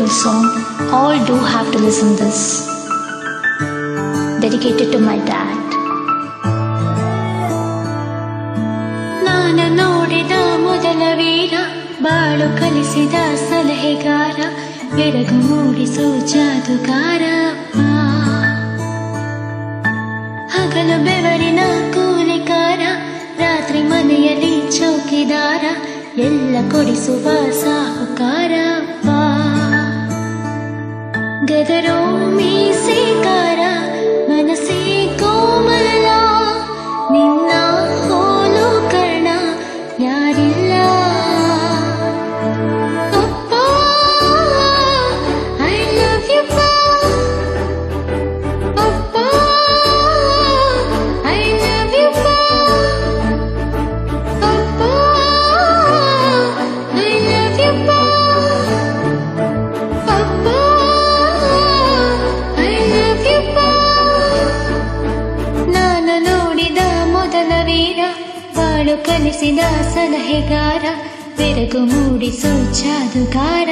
beautiful song. All do have to listen this. Dedicated to my dad. ನಾನು ನೋಡಿದ ಮೊದಲ ವೀರ, ಬಾಳು ಕಲಿಸಿದ ಸಲಹೆಗಾರ, ಬೆರಗು ಮೂಡಿಸೋ ಜಾದುಗಾರ. ಹಗಲು ಬೆವರಿನ ಕೂಲಿಕಾರ, ರಾತ್ರಿ ಮನೆಯಲ್ಲಿ ಚೌಕಿದಾರ, ಎಲ್ಲ ಕೊಡಿಸುವ ಸಾಹುಕಾರ. ಗದರೋ ಮೀಸೆಗಾರ, ಮನಸ್ಸೇ ಕೋಮಲ, ನಿನ್ನ ಹೋಲು ಕರ್ಣ ಯಾರಿಲ್ಲ. ಅಪ್ಪ ಐ ಲವ್ ಯು ಅಪ್ಪ, ಐ ಲವ್ ಯು ಅಪ್ಪ, ಐ ಲವ್ ಯು ಅಪ್ಪ, ಐ ಲವ್ ಯು. ನಾನು ನೋಡಿದ ಮೊದಲ ವೀರ, ಬಾಳು ಕಲಿಸಿದ ಸಲಹೆಗಾರ, ಬೆರಗು ಮೂಡಿಸೋ ಜಾದುಗಾರ.